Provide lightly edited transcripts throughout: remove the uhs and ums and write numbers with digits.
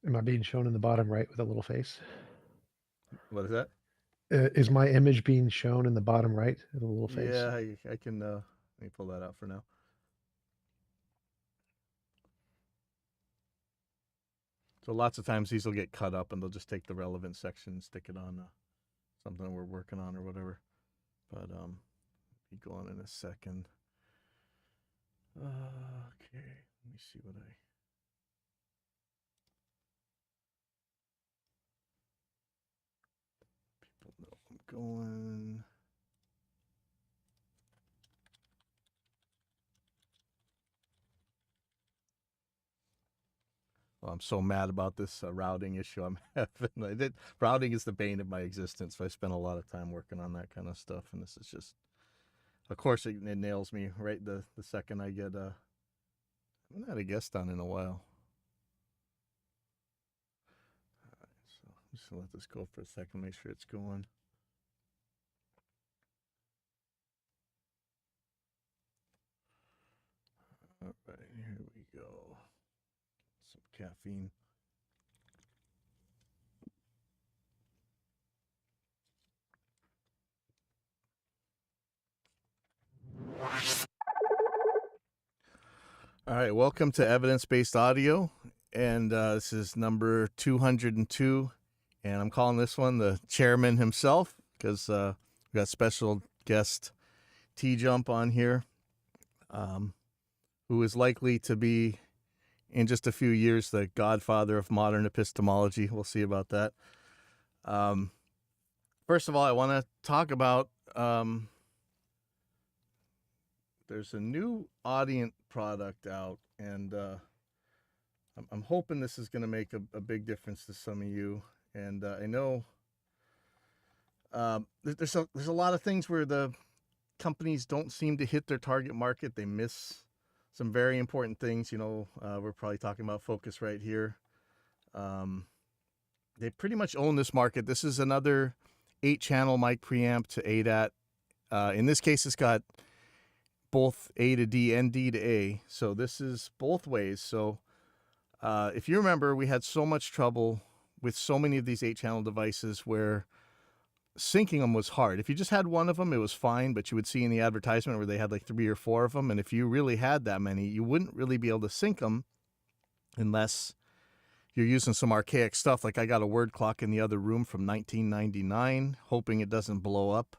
Am I being shown in the bottom right with a little face? What is that? Is my image being shown in the bottom right with a little face? Yeah, I can. Let me pull that out for now. So lots of times these will get cut up, and they'll just take the relevant section and stick it on something we're working on or whatever. But be going in a second. Okay, let me see what I. People know I'm going. Well, I'm so mad about this routing issue I'm having. Routing is the bane of my existence. So I spent a lot of time working on that kind of stuff, and this is just, of course, it nails me right the second I get. I haven't had a guest on in a while. All right, so I'm just gonna let this go for a second, make sure it's going. All right, here we go. Some caffeine. All right, welcome to Evidence Based Audio. And this is number 202. And I'm calling this one the chairman himself because we got special guest TJump on here, who is likely to be, in just a few years, the godfather of modern epistemology. We'll see about that. First of all, I want to talk about there's a new Audient product out, and I'm hoping this is going to make a big difference to some of you. And I know there's a lot of things where the companies don't seem to hit their target market. They miss some very important things. We're probably talking about Focusrite here. They pretty much own this market. This is another 8-channel mic preamp to ADAT. In this case, it's got both A to D and D to A. So this is both ways. So if you remember, we had so much trouble with so many of these 8-channel devices where syncing them was hard. If you just had one of them, it was fine, but you would see in the advertisement where they had like 3 or 4 of them. And if you really had that many, you wouldn't really be able to sync them unless you're using some archaic stuff. Like I got a word clock in the other room from 1999, hoping it doesn't blow up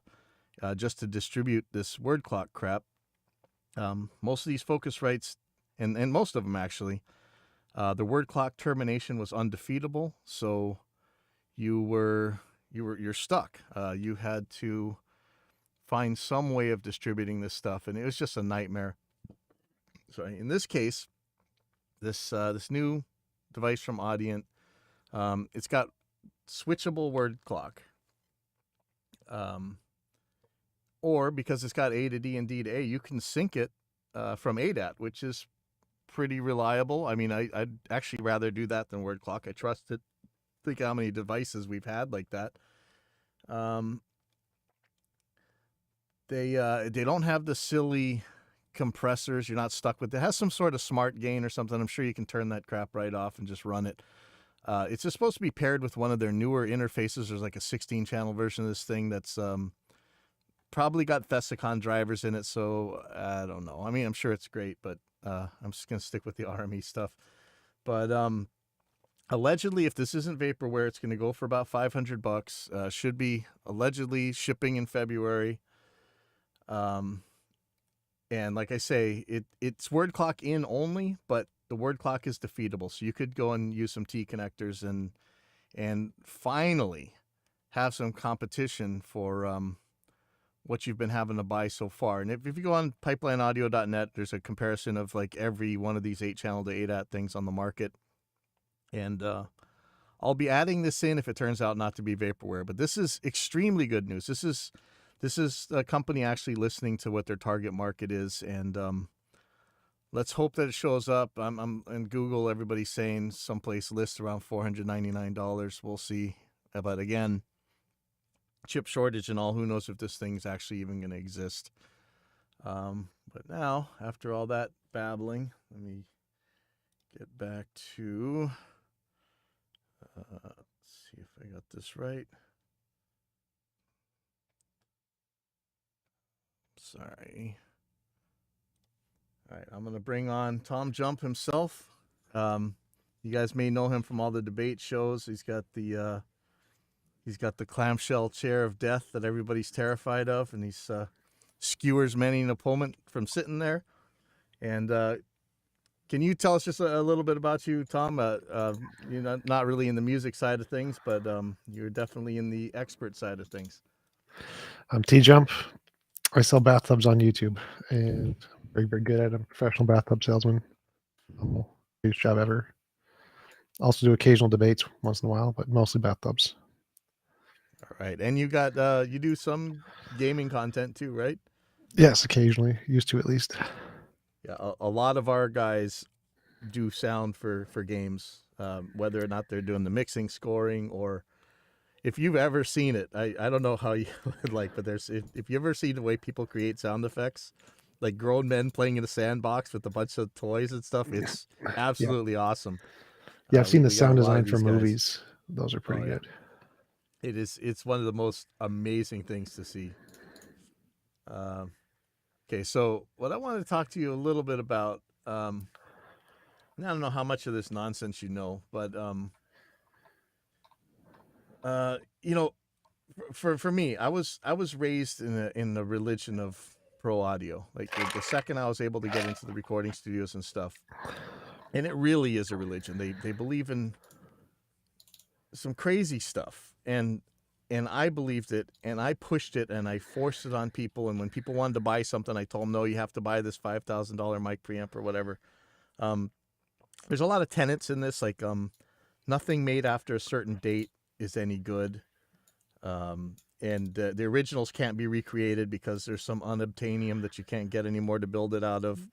just to distribute this word clock crap. Most of these Focusrites, and most of them actually, the word clock termination was undefeatable, so you're stuck. You had to find some way of distributing this stuff, and it was just a nightmare. So in this case, this new device from Audient, it's got switchable word clock. Or because it's got A to D and D to A, you can sync it from ADAT, which is pretty reliable. I mean, I'd actually rather do that than word clock. I trust it. Think how many devices we've had like that. They don't have the silly compressors. You're not stuck with it. It has some sort of smart gain or something. I'm sure you can turn that crap right off and just run it. It's just supposed to be paired with one of their newer interfaces. There's like a 16-channel version of this thing that's probably got Vesicon drivers in it, so I don't know. I mean, I'm sure it's great, but I'm just going to stick with the RME stuff. But allegedly, if this isn't vaporware, it's going to go for about $500. Should be allegedly shipping in February. And like I say, it's word clock in only, but the word clock is defeatable. So you could go and use some T connectors and finally have some competition for what you've been having to buy so far. And if you go on pipelineaudio.net, there's a comparison of like every one of these 8-channel to ADAT things on the market. And I'll be adding this in if it turns out not to be vaporware. But this is extremely good news. This is a company actually listening to what their target market is, and let's hope that it shows up. I'm in Google. Everybody's saying someplace lists around $499. We'll see. But again, chip shortage and all. Who knows if this thing's actually even going to exist? But now, after all that babbling, let me get back to got this right. Sorry. All right, I'm going to bring on TJump himself. You guys may know him from all the debate shows. He's got the clamshell chair of death that everybody's terrified of, and he's skewers many an opponent from sitting there. And can you tell us just a little bit about you, Tom? You're not really in the music side of things, but you're definitely in the expert side of things. I'm TJump. I sell bathtubs on YouTube, and very, very good at it. I'm a professional bathtub salesman. Biggest job ever. Also do occasional debates once in a while, but mostly bathtubs. All right, and you do some gaming content too, right? Yes, occasionally. Used to, at least. Yeah, a lot of our guys do sound for games, whether or not they're doing the mixing, scoring, or if you've ever seen it, I don't know how you would like, but if you ever seen the way people create sound effects, like grown men playing in a sandbox with a bunch of toys and stuff, it's absolutely awesome. Yeah, I've seen the We got a sound lot of design for these guys. movies. Those are pretty Oh, yeah. good. It's one of the most amazing things to see. Okay, so what I wanted to talk to you a little bit about, I don't know how much of this nonsense you know, but you know, for me, I was raised in the religion of pro audio. Like the second I was able to get into the recording studios and stuff, and it really is a religion. They believe in some crazy stuff, and I believed it, and I pushed it, and I forced it on people. And when people wanted to buy something, I told them, no, you have to buy this $5,000 mic preamp or whatever. There's a lot of tenets in this, like nothing made after a certain date is any good. And the originals can't be recreated because there's some unobtainium that you can't get anymore to build it out of.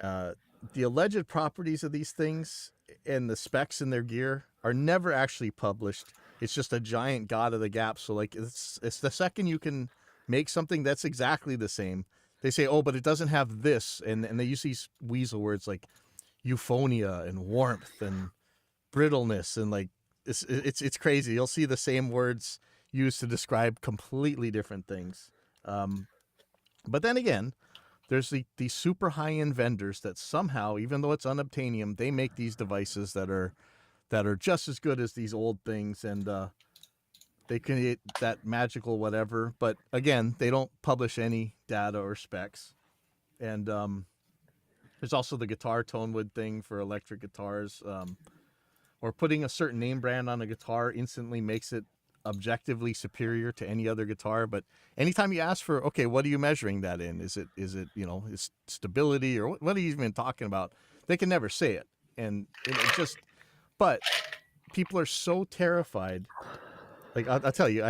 The alleged properties of these things and the specs in their gear are never actually published. It's just a giant god of the gap. So like it's the second you can make something that's exactly the same, they say, oh, but it doesn't have this, and they use these weasel words like euphonia and warmth and brittleness, and like it's crazy. You'll see the same words used to describe completely different things. But then again, there's these super high-end vendors that somehow, even though it's unobtainium, they make these devices that are just as good as these old things, and they create that magical whatever. But again, they don't publish any data or specs. And there's also the guitar tone wood thing for electric guitars, or putting a certain name brand on a guitar instantly makes it objectively superior to any other guitar. But anytime you ask for, okay, what are you measuring that in? Is it is stability, or what are you even talking about? They can never say it, and it just. But people are so terrified. Like I'll tell you,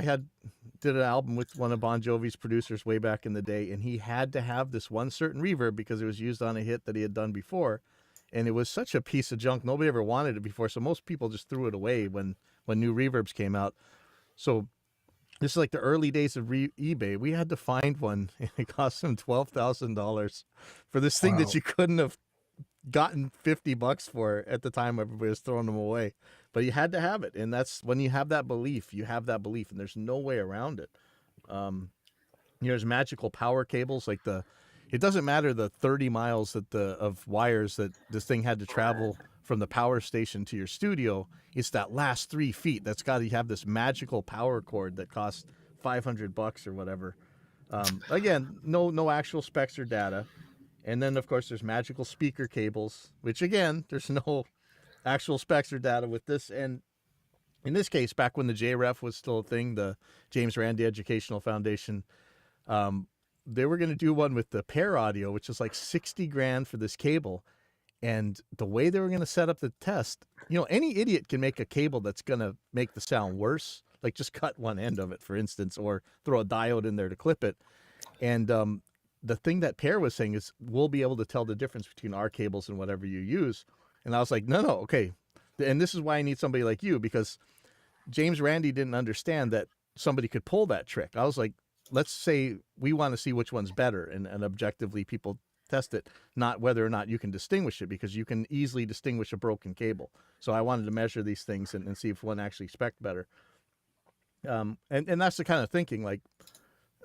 did an album with one of Bon Jovi's producers way back in the day, and he had to have this one certain reverb because it was used on a hit that he had done before, and it was such a piece of junk. Nobody ever wanted it before, so most people just threw it away when new reverbs came out. So this is like the early days of eBay. We had to find one, and it cost him $12,000 for this thing that you couldn't have gotten $50 for at the time. Everybody was throwing them away, but you had to have it, and that's when you have that belief. You have that belief, and there's no way around it. There's magical power cables, like it doesn't matter the 30 miles of wires that this thing had to travel from the power station to your studio. It's that last 3 feet that's got to have this magical power cord that costs $500 or whatever. Again, no actual specs or data. And then, of course, there's magical speaker cables, which, again, there's no actual specs or data with this. And in this case, back when the JREF was still a thing, the James Randi Educational Foundation, they were going to do one with the pair audio, which is like $60,000 for this cable. And the way they were going to set up the test, any idiot can make a cable that's going to make the sound worse. Like just cut one end of it, for instance, or throw a diode in there to clip it. And the thing that Pear was saying is we'll be able to tell the difference between our cables and whatever you use. And I was like, no, okay. And this is why I need somebody like you, because James Randi didn't understand that somebody could pull that trick. I was like, let's say we want to see which one's better, and objectively people test it, not whether or not you can distinguish it, because you can easily distinguish a broken cable. So I wanted to measure these things and see if one actually spec'd better. And that's the kind of thinking, like,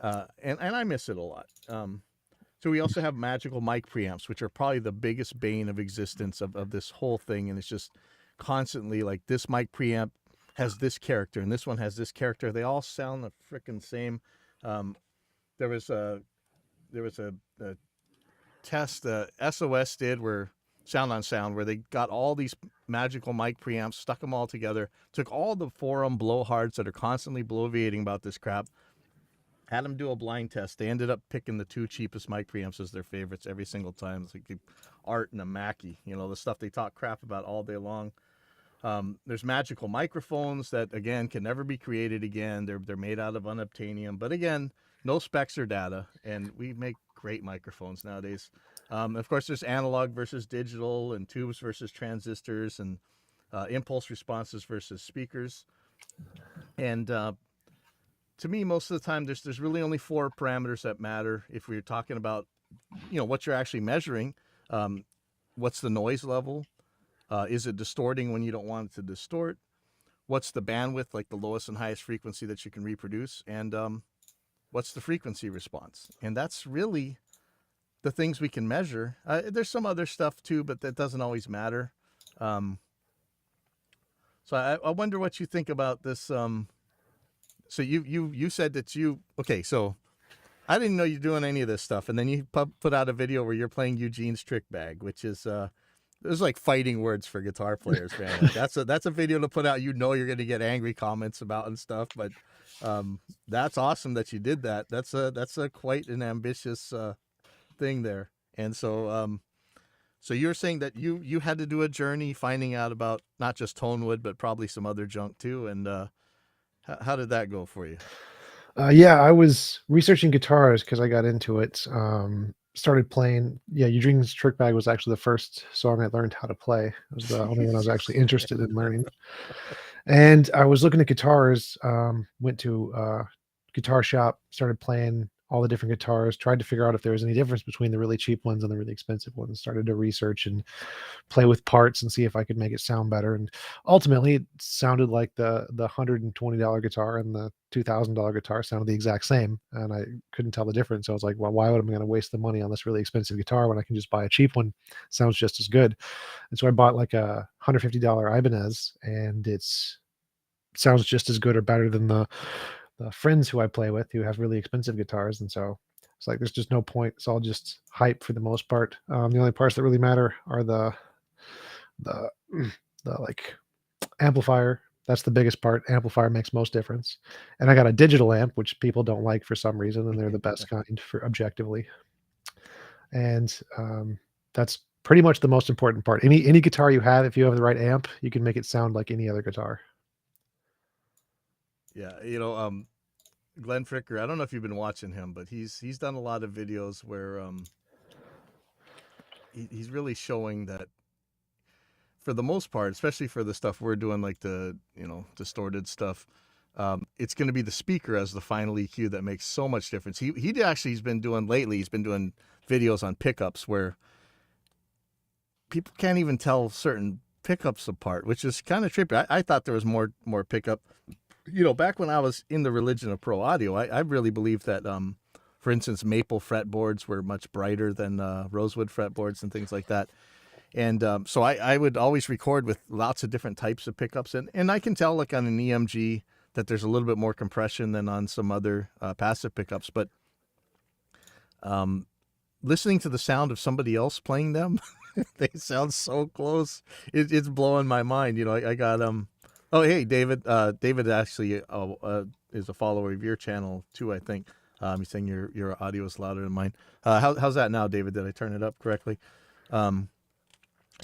and I miss it a lot. So we also have magical mic preamps, which are probably the biggest bane of existence of this whole thing. And it's just constantly like, this mic preamp has this character and this one has this character. They all sound the freaking same. Um, there was a a test SOS did where Sound on Sound, where they got all these magical mic preamps, stuck them all together, took all the forum blowhards that are constantly bloviating about this crap, had them do a blind test. They ended up picking the 2 cheapest mic preamps as their favorites every single time. It's like Art and a Mackie, the stuff they talk crap about all day long. There's magical microphones that, again, can never be created again. They're made out of unobtainium, but again, no specs or data, and we make great microphones nowadays. Of course, there's analog versus digital, and tubes versus transistors, and impulse responses versus speakers. And to me, most of the time, there's really only 4 parameters that matter if we're talking about, what you're actually measuring. What's the noise level? Is it distorting when you don't want it to distort? What's the bandwidth, like the lowest and highest frequency that you can reproduce? And what's the frequency response? And that's really the things we can measure. There's some other stuff too, but that doesn't always matter. So I wonder what you think about this. So you said that okay, so I didn't know you're doing any of this stuff, and then you put out a video where you're playing Eugene's Trick Bag, which is there's like fighting words for guitar players, man. Like that's a video to put out. You're going to get angry comments about and stuff, but that's awesome that you did that. That's a quite an ambitious thing there. And so so you're saying that you had to do a journey finding out about not just Tonewood, but probably some other junk too. And how did that go for you? Yeah, I was researching guitars because I got into it. Started playing. Yeah, Eugene's Trick Bag was actually the first song I learned how to play. It was the only one I was actually interested in learning. And I was looking at guitars. Went to a guitar shop, started playing all the different guitars, tried to figure out if there was any difference between the really cheap ones and the really expensive ones. Started to research and play with parts and see if I could make it sound better. And ultimately, it sounded like the $120 guitar and the $2,000 guitar sounded the exact same, and I couldn't tell the difference. So I was like, well, why would I going to waste the money on this really expensive guitar when I can just buy a cheap one? Sounds just as good. And so I bought like a $150 Ibanez, and it's sounds just as good or better than the friends who I play with who have really expensive guitars. And so it's like there's just no point. It's all just hype for the most part. The only parts that really matter are the the like amplifier. That's the biggest part. Amplifier makes most difference. And I got a digital amp, which people don't like for some reason, and they're the best kind for objectively. And that's pretty much the most important part. Any guitar you have, if you have the right amp, you can make it sound like any other guitar. Yeah, Glenn Fricker, I don't know if you've been watching him, but he's done a lot of videos where he's really showing that for the most part, especially for the stuff we're doing, like the distorted stuff, it's going to be the speaker as the final EQ that makes so much difference. He's been doing lately. He's been doing videos on pickups where people can't even tell certain pickups apart, which is kind of trippy. I thought there was more pickup. Back when I was in the religion of pro audio, I really believed that, for instance, maple fretboards were much brighter than rosewood fretboards and things like that. And so I would always record with lots of different types of pickups. And I can tell, like on an EMG, that there's a little bit more compression than on some other passive pickups. But listening to the sound of somebody else playing them, they sound so close. It's blowing my mind. I got Oh, hey, David. David actually is a follower of your channel too, I think. He's saying your audio is louder than mine. How's that now, David? Did I turn it up correctly? So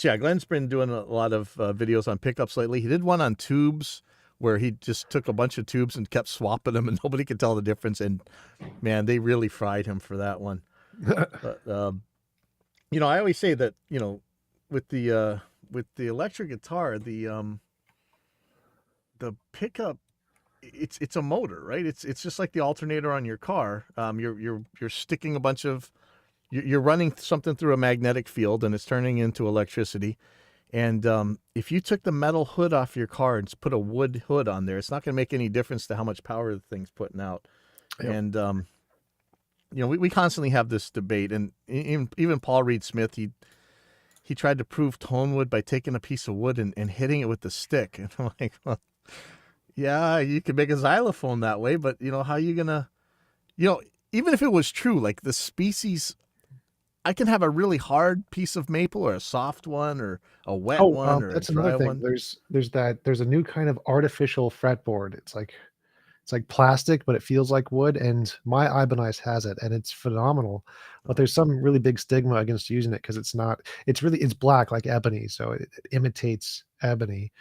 yeah, Glenn's been doing a lot of videos on pickups lately. He did one on tubes where he just took a bunch of tubes and kept swapping them, and nobody could tell the difference. And man, they really fried him for that one. But I always say that with the electric guitar, the pickup, it's a motor, right? It's just like the alternator on your car. You're sticking a bunch of you're running something through a magnetic field and it's turning into electricity. And if you took the metal hood off your car and just put a wood hood on there, it's not going to make any difference to how much power the thing's putting out. Yep. And we constantly have this debate, and even Paul Reed Smith, he tried to prove tone wood by taking a piece of wood and hitting it with the stick. And I'm like, well, yeah, you could make a xylophone that way, but how are you gonna, you know, even if it was true, like the species, I can have a really hard piece of maple or a soft one or a wet Oh, one or a that's another dry thing. one. There's a new kind of artificial fretboard. It's like plastic, but it feels like wood, and my Ibanez has it, and it's phenomenal. But Oh, there's some really big stigma against using it because it's black like ebony, so it imitates ebony,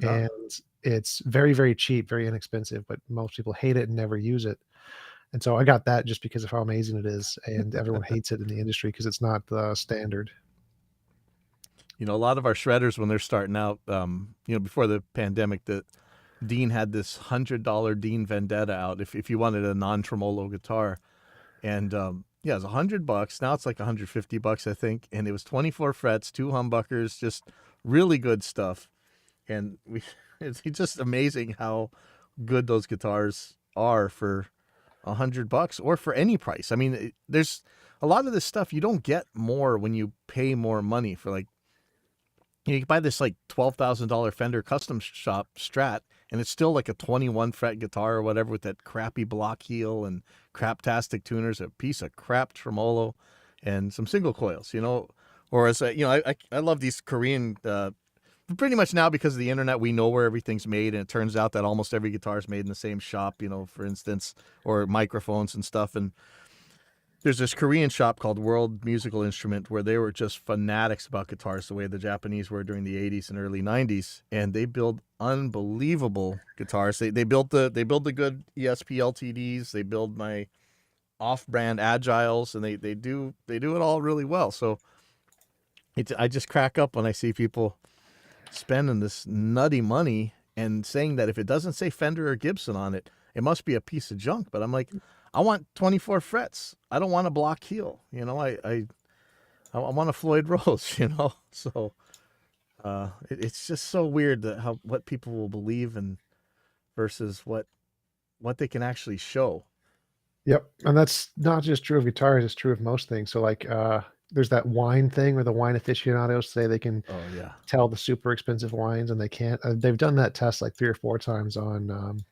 ah. and it's very, very cheap, very inexpensive, but most people hate it and never use it. And so I got that just because of how amazing it is, and everyone hates it in the industry because it's not the standard. A lot of our shredders when they're starting out, before the pandemic, the Dean had this $100 Dean Vendetta out. If you wanted a non tremolo guitar, and yeah, it was $100. Now it's like $150, I think, and it was 24 frets, two humbuckers, just really good stuff. And it's just amazing how good those guitars are for $100 or for any price. I mean, there's a lot of this stuff you don't get more when you pay more money for. Like, you can buy this like $12,000 Fender Custom Shop Strat, and it's still like a 21 fret guitar or whatever with that crappy block heel and craptastic tuners, a piece of crap tremolo, and some single coils. Whereas I love these Korean. Pretty much now, because of the internet, we know where everything's made, and it turns out that almost every guitar is made in the same shop. For instance, or microphones and stuff. And there's this Korean shop called World Musical Instrument where they were just fanatics about guitars the way the Japanese were during the 80s and early 90s, and they build unbelievable guitars. They build the good ESP LTDs, they build my off-brand Agiles, and they do it all really well. So I just crack up when I see people spending this nutty money and saying that if it doesn't say Fender or Gibson on it, it must be a piece of junk. But I'm like, I want 24 frets. I don't want a block heel. I want a Floyd Rose. So it's just so weird that what people will believe in versus what they can actually show. Yep, and that's not just true of guitars, it's true of most things. So, like, there's that wine thing where the wine aficionados say they can Oh yeah, tell the super expensive wines, and they can't. They've done that test like 3 or 4 times on,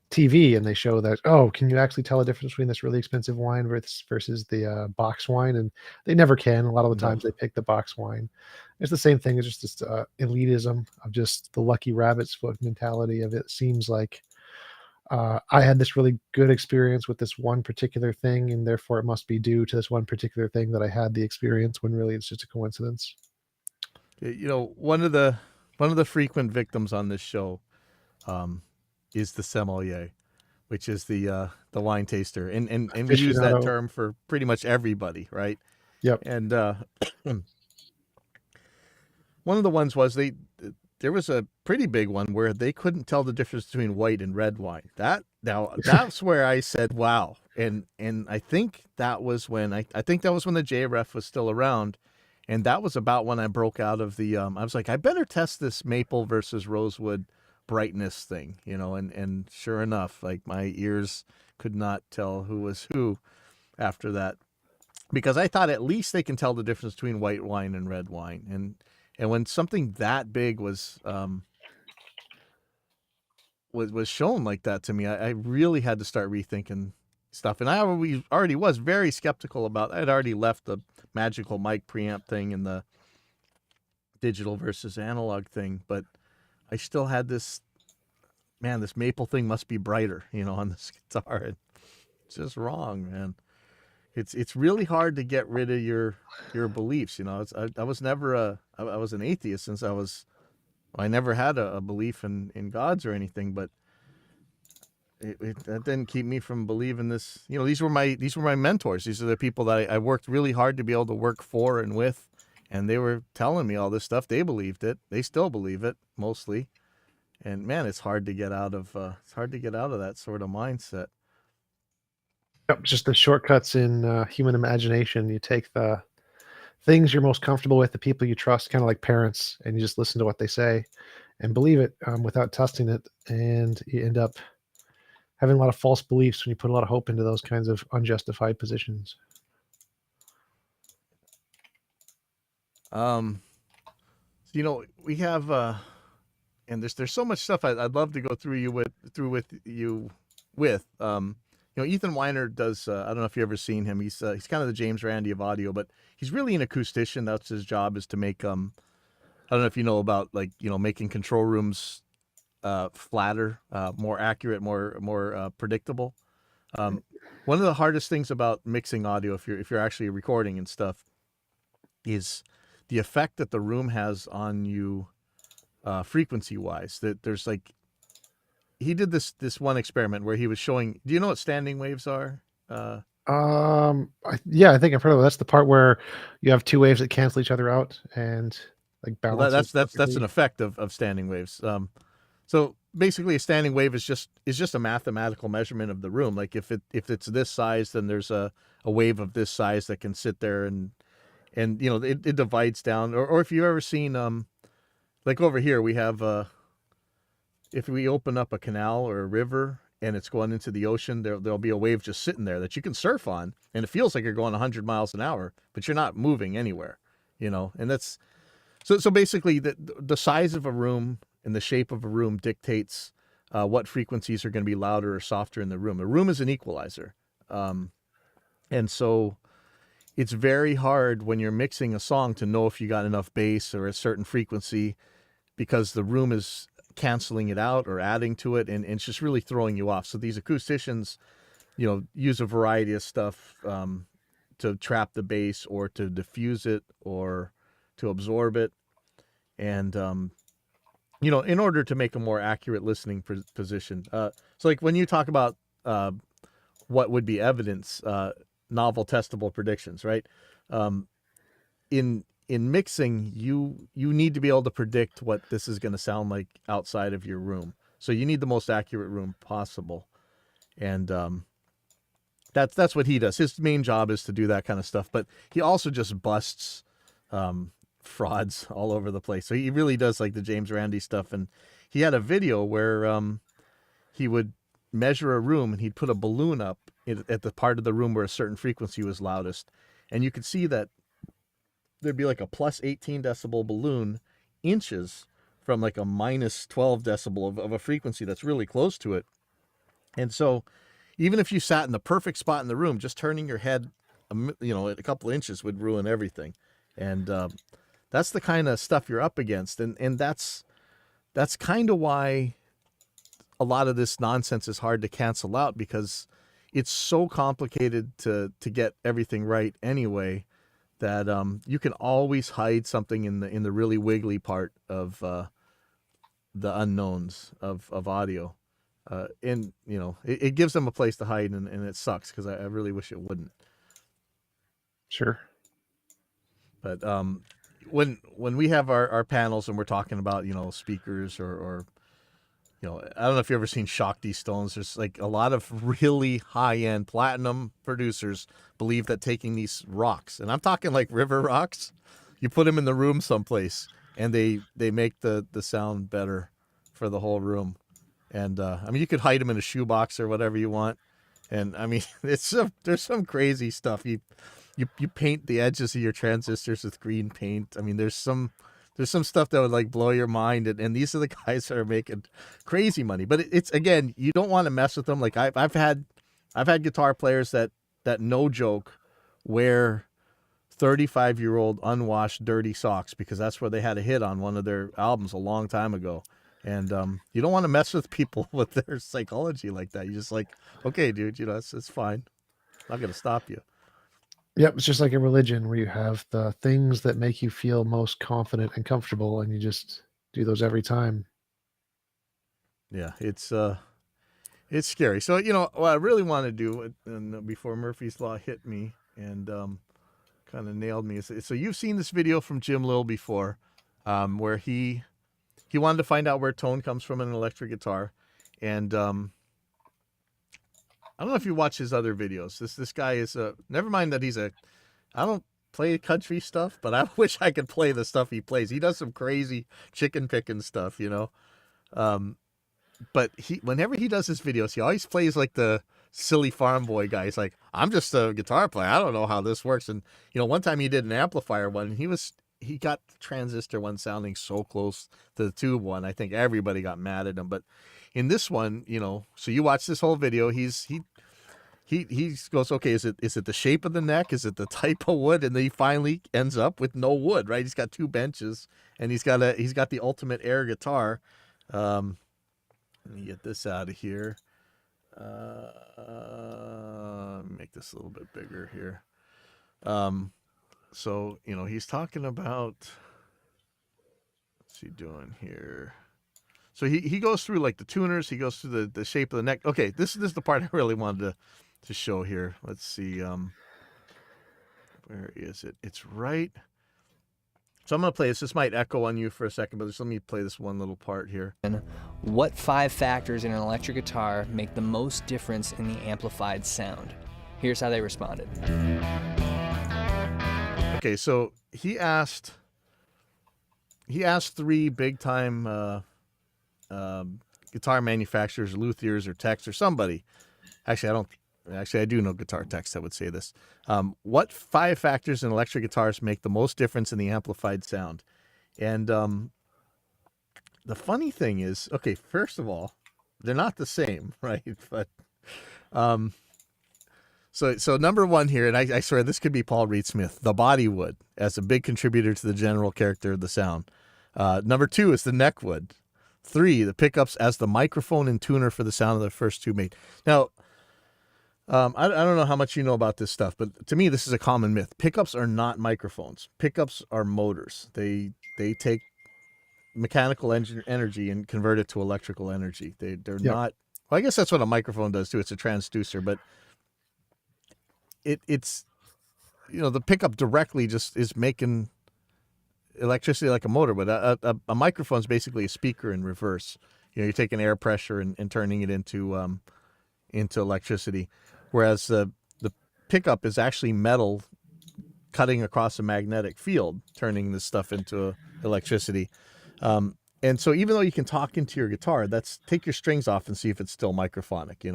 TV, and they show that, "Oh, can you actually tell the difference between this really expensive wine versus the, box wine?" And they never can. A lot of the no. times they pick the box wine. It's the same thing, it's just this, elitism of just the lucky rabbit's foot mentality of it seems like, I had this really good experience with this one particular thing, and therefore it must be due to this one particular thing that I had the experience when really it's just a coincidence. One of the frequent victims on this show um, is the sommelier, which is the wine taster, and we use that Aficionado. term for pretty much everybody, right? Yep. And one of the ones was there was a pretty big one where they couldn't tell the difference between white and red wine. That's where I said wow, and I think that was when I think that was when the JREF was still around, and that was about when I broke out of the I was like, I better test this maple versus rosewood brightness thing, and sure enough, like my ears could not tell who was who after that, because I thought at least they can tell the difference between white wine and red wine. And when something that big was shown like that to me, I really had to start rethinking stuff. And I already was very skeptical about. I'd already left the magical mic preamp thing and the digital versus analog thing, but I still had this, man, this maple thing must be brighter, on this guitar. It's just wrong, man. It's really hard to get rid of your beliefs. I was never I was an atheist since I never had a belief in gods or anything, but that didn't keep me from believing this. These were my mentors. These are the people that I worked really hard to be able to work for and with, and they were telling me all this stuff. They believed it. They still believe it mostly. And man, it's hard to get out of that sort of mindset. Yep, just the shortcuts in, human imagination. You take things you're most comfortable with, the people you trust, kind of like parents, and you just listen to what they say and believe it without testing it, and you end up having a lot of false beliefs when you put a lot of hope into those kinds of unjustified positions. Um, we have and there's so much stuff I'd love to go with you with. Ethan Weiner does. I don't know if you ever seen him. He's kind of the James Randi of audio, but he's really an acoustician. That's his job, is to make I don't know if you know about, like, making control rooms flatter, more accurate, more predictable. One of the hardest things about mixing audio, if you're actually recording and stuff, is the effect that the room has on you, frequency wise. That there's like, he did this one experiment where he was showing. Do you know what standing waves are? Uh, Yeah, I think I've heard of it. That's the part where you have two waves that cancel each other out and like well, that, balances that's an perfectly. effect of standing waves. So basically, a standing wave is just a mathematical measurement of the room. Like, if it's this size, then there's a wave of this size that can sit there, and it divides down. Or if you've ever seen, like over here, we have, if we open up a canal or a river and it's going into the ocean, there'll be a wave just sitting there that you can surf on, and it feels like you're going 100 miles an hour, but you're not moving anywhere. And that's so basically, the size of a room and the shape of a room dictates what frequencies are going to be louder or softer in the room. A room is an equalizer, and so it's very hard when you're mixing a song to know if you got enough bass or a certain frequency, because the room is canceling it out or adding to it, and it's just really throwing you off. So these acousticians, use a variety of stuff, to trap the bass or to diffuse it or to absorb it. And in order to make a more accurate listening position. So, like, when you talk about uh, what would be evidence, novel testable predictions, right? Um, in mixing, you need to be able to predict what this is going to sound like outside of your room. So you need the most accurate room possible, and that's what he does. His main job is to do that kind of stuff, but he also just busts frauds all over the place. So he really does like the James Randi stuff. And he had a video where he would measure a room and he'd put a balloon up at the part of the room where a certain frequency was loudest, and you could see that there'd be like a plus 18 decibel balloon inches from like a minus 12 decibel of a frequency that's really close to it. And so even if you sat in the perfect spot in the room, just turning your head, a couple inches would ruin everything. And that's the kind of stuff you're up against, and that's kind of why a lot of this nonsense is hard to cancel out, because it's so complicated to get everything right anyway, that you can always hide something in the really wiggly part of the unknowns of audio. And it gives them a place to hide, and it sucks, because I really wish it wouldn't. Sure. But when we have our panels and we're talking about speakers, or I don't know if you've ever seen Shock D Stones. There's like a lot of really high end platinum producers believe that taking these rocks, and I'm talking like river rocks, you put them in the room someplace, and they make the sound better for the whole room. And I mean, you could hide them in a shoebox or whatever you want. And I mean, there's some crazy stuff. You paint the edges of your transistors with green paint. I mean, there's some stuff that would like blow your mind, and these are the guys that are making crazy money. But it's, again, you don't want to mess with them. Like, I've had guitar players that no joke wear 35-year-old unwashed dirty socks, because that's where they had a hit on one of their albums a long time ago. And you don't want to mess with people with their psychology like that. You just like, okay, dude, it's fine. I'm not gonna stop you. Yep, it's just like a religion where you have the things that make you feel most confident and comfortable, and you just do those every time. Yeah, it's scary. So what I really want to do, and before Murphy's Law hit me and kind of nailed me, is, so you've seen this video from Jim Lill before, where he wanted to find out where tone comes from in an electric guitar, and I don't know if you watch his other videos. This guy is never mind that he's a, I don't play country stuff, but I wish I could play the stuff he plays. He does some crazy chicken picking stuff, you know. But whenever he does his videos, he always plays like the silly farm boy guy. He's like, I'm just a guitar player. I don't know how this works. And one time he did an amplifier one, and he got the transistor one sounding so close to the tube one. I think everybody got mad at him. But in this one, so you watch this whole video, he goes, okay, is it the shape of the neck? Is it the type of wood? And then he finally ends up with no wood, right? He's got two benches, and he's got the ultimate air guitar. Let me get this out of here. Make this a little bit bigger here. So he's talking about, what's he doing here? So he goes through like the tuners. He goes through the shape of the neck. Okay, this is the part I really wanted to show here. Let's see. Where is it? It's right. So I'm going to play this. This might echo on you for a second, but just let me play this one little part here. What 5 factors in an electric guitar make the most difference in the amplified sound? Here's how they responded. Okay, so he asked 3 big-time guitar manufacturers, luthiers, or techs, or somebody. Actually, I do know guitar techs that would say this. What 5 factors in electric guitars make the most difference in the amplified sound? And the funny thing is, okay, first of all, they're not the same, right? But so number 1 here, and I swear this could be Paul Reed Smith, the body wood as a big contributor to the general character of the sound. Number 2 is the neck wood. 3, the pickups as the microphone and tuner for the sound of the first tube made. Now, I don't know how much you know about this stuff, but to me, this is a common myth. Pickups are not microphones. Pickups are motors. They take mechanical energy and convert it to electrical energy. They're not. Well, I guess that's what a microphone does too. It's a transducer, but it's the pickup directly just is making electricity like a motor, but a microphone is basically a speaker in reverse. You're taking air pressure and turning it into electricity, whereas the pickup is actually metal cutting across a magnetic field, turning this stuff into electricity. And so even though you can talk into your guitar, take your strings off and see if it's still microphonic.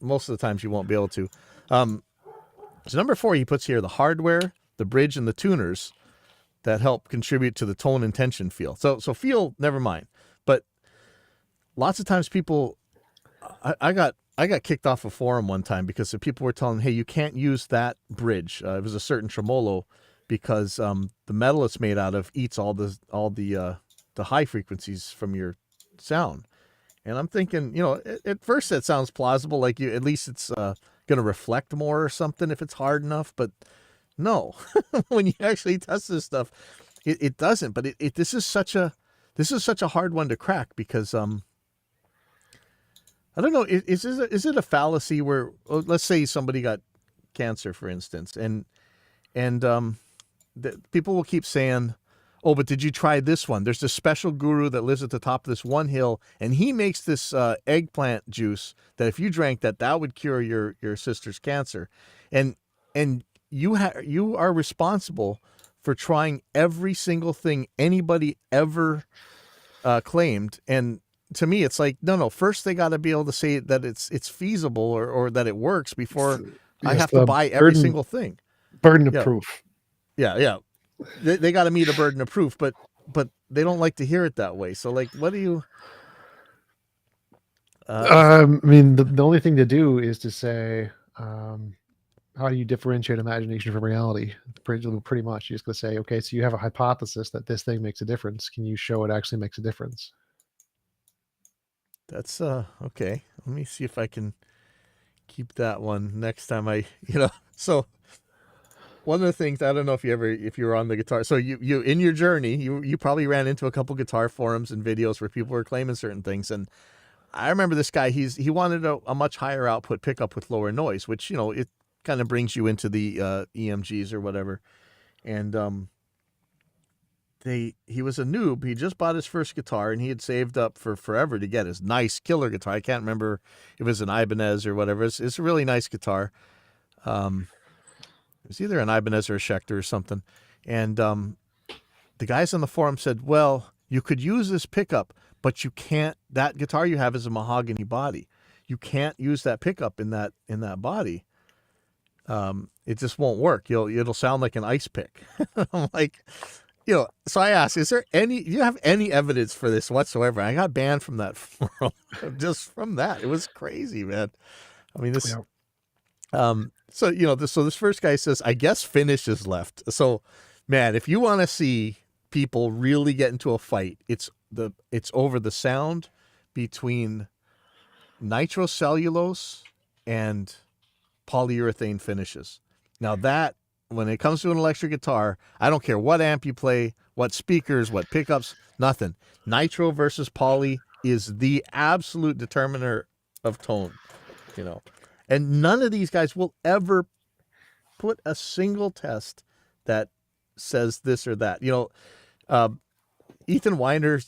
Most of the times you won't be able to. So number 4, he puts here the hardware, the bridge, and the tuners that help contribute to the tone and tension feel. So feel, never mind. But lots of times people, I got kicked off a forum one time because the people were telling, hey, you can't use that bridge. It was a certain tremolo because the metal it's made out of eats all the high frequencies from your sound. And I'm thinking, at first that sounds plausible, like at least it's going to reflect more or something if it's hard enough. But no, when you actually test this stuff, it doesn't. But this is such a hard one to crack because I don't know. Is it a fallacy where, let's say somebody got cancer, for instance, and people will keep saying, oh, but did you try this one? There's this special guru that lives at the top of this one hill, and he makes this eggplant juice that if you drank that would cure your sister's cancer. And you are responsible for trying every single thing anybody ever claimed. And to me, it's like, no, first they got to be able to say that it's feasible or that it works before I have to buy every single thing. Burden of proof. Yeah. They got to meet a burden of proof, but they don't like to hear it that way. So, like, what do you? I mean, the only thing to do is to say, how do you differentiate imagination from reality? Pretty much, you're just going to say, okay, so you have a hypothesis that this thing makes a difference. Can you show it actually makes a difference? That's okay. Let me see if I can keep that one next time So one of the things, I don't know if you were on the guitar. So you in your journey, you probably ran into a couple guitar forums and videos where people were claiming certain things. And I remember this guy, he wanted a much higher output pickup with lower noise, which, it kind of brings you into the EMGs or whatever. And he was a noob. He just bought his first guitar and he had saved up for forever to get his nice killer guitar. I can't remember if it was an Ibanez or whatever. It's a really nice guitar. was either an Ibanez or a Schecter or something. And the guys on the forum said, well, you could use this pickup, but you can't. That guitar you have is a mahogany body. You can't use that pickup in that body. It just won't work. It'll sound like an ice pick. I'm like, so I asked, do you have any evidence for this whatsoever? I got banned from that forum just from that. It was crazy, man. I mean, this, so this first guy says, I guess finish is left. So, man, if you want to see people really get into a fight, it's over the sound between nitrocellulose and polyurethane finishes. Now that, when it comes to an electric guitar, I don't care what amp you play, what speakers, what pickups, nothing. Nitro versus poly is the absolute determiner of tone, And none of these guys will ever put a single test that says this or that. Ethan Weiner